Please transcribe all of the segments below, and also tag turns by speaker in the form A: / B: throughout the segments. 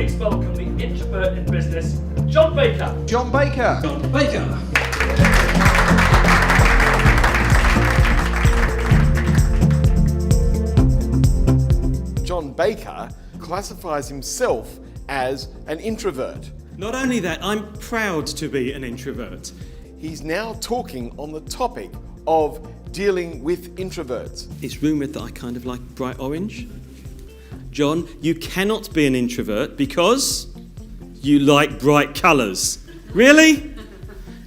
A: please welcome the introvert in business, Jon Baker.
B: Jon Baker.
C: Jon Baker.
B: Jon Baker classifies himself as an introvert.
C: Not only that, I'm proud to be an introvert.
B: He's now talking on the topic of dealing with introverts.
C: It's rumoured that I kind of like bright orange. Jon, you cannot be an introvert because you like bright colours. Really?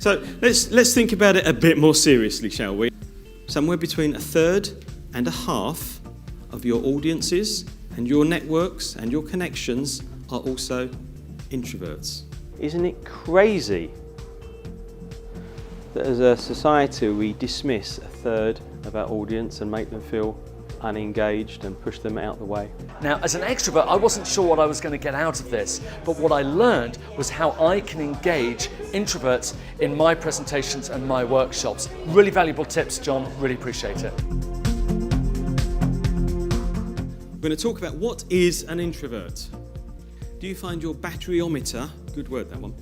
C: So let's think about it a bit more seriously, shall we? Somewhere between 1/3 and 1/2 of your audiences and your networks and your connections are also introverts. Isn't it crazy that as a society we dismiss 1/3 of our audience and make them feel unengaged and push them out the way?
A: Now, as an extrovert, I wasn't sure what I was going to get out of this, but what I learned was how I can engage introverts in my presentations and my workshops. Really valuable tips, Jon. Really appreciate it.
C: We're going to talk about what is an introvert. Do you find your batteryometer, good word that one,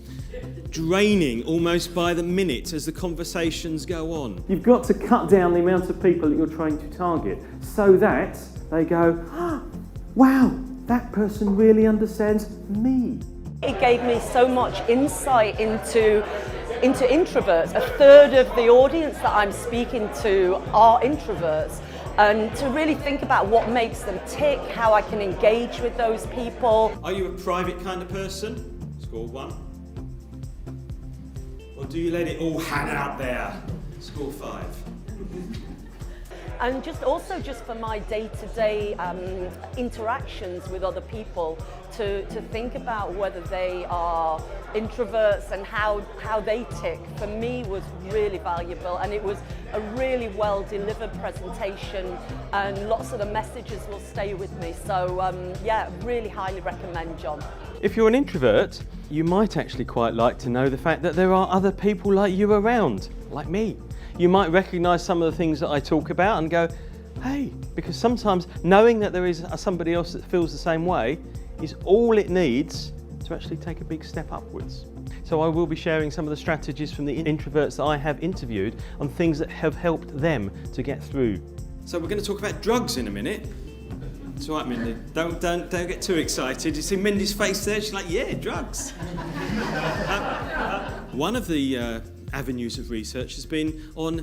C: draining almost by the minute as the conversations go on? You've got to cut down the amount of people that you're trying to target so that they go, oh, wow, that person really understands me.
D: It gave me so much insight into introverts. 1/3 of the audience that I'm speaking to are introverts. And to really think about what makes them tick, how I can engage with those people.
C: Are you a private kind of person? Score 1. Or do you let it all hang out there? Score 5.
D: And just for my day-to-day interactions with other people, to think about whether they are introverts and how they tick, for me was really valuable, and it was a really well delivered presentation, and lots of the messages will stay with me. So yeah, really highly recommend, Jon.
C: If you're an introvert, you might actually quite like to know the fact that there are other people like you around, like me. You might recognise some of the things that I talk about and go, hey, because sometimes knowing that there is somebody else that feels the same way is all it needs to actually take a big step upwards. So I will be sharing some of the strategies from the introverts that I have interviewed on things that have helped them to get through. So we're going to talk about drugs in a minute. It's all right, Mindy. Don't get too excited. You see Mindy's face there? She's like, yeah, drugs. One of the avenues of research has been on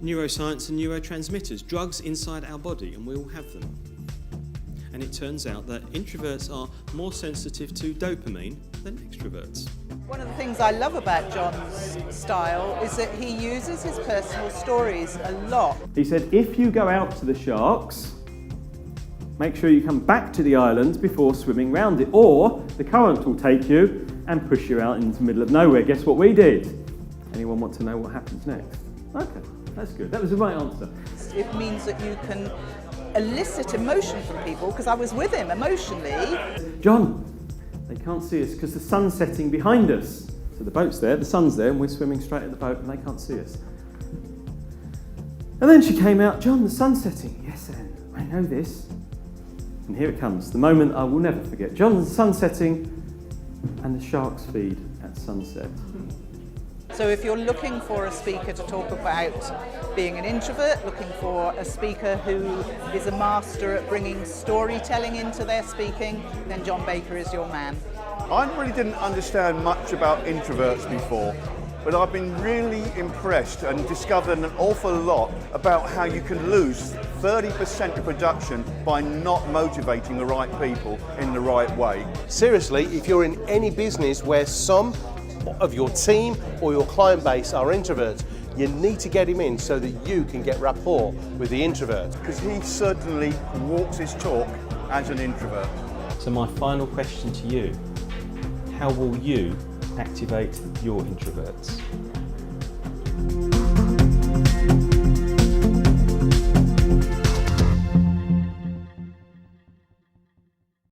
C: neuroscience and neurotransmitters, drugs inside our body, and we all have them. And it turns out that introverts are more sensitive to dopamine than extroverts.
E: One of the things I love about Jon's style is that he uses his personal stories a lot.
C: He said, if you go out to the sharks, make sure you come back to the island before swimming round it, or the current will take you and push you out into the middle of nowhere. Guess what we did? Anyone want to know what happens next? Okay, that's good. That was the right answer.
E: It means that you can elicit emotion from people, because I was with him emotionally.
C: Jon, they can't see us because the sun's setting behind us. So the boat's there, the sun's there, and we're swimming straight at the boat and they can't see us. And then she came out, Jon, the sun's setting. Yes, Anne, I know this. And here it comes, the moment I will never forget. Jon, the sun's setting and the sharks feed at sunset.
E: So if you're looking for a speaker to talk about being an introvert, looking for a speaker who is a master at bringing storytelling into their speaking, then Jon Baker is your man.
F: I really didn't understand much about introverts before, but I've been really impressed and discovered an awful lot about how you can lose 30% of production by not motivating the right people in the right way.
G: Seriously, if you're in any business where some of your team or your client base are introverts, you need to get him in so that you can get rapport with the introvert.
F: Because he certainly walks his talk as an introvert.
C: So my final question to you, how will you activate your introverts?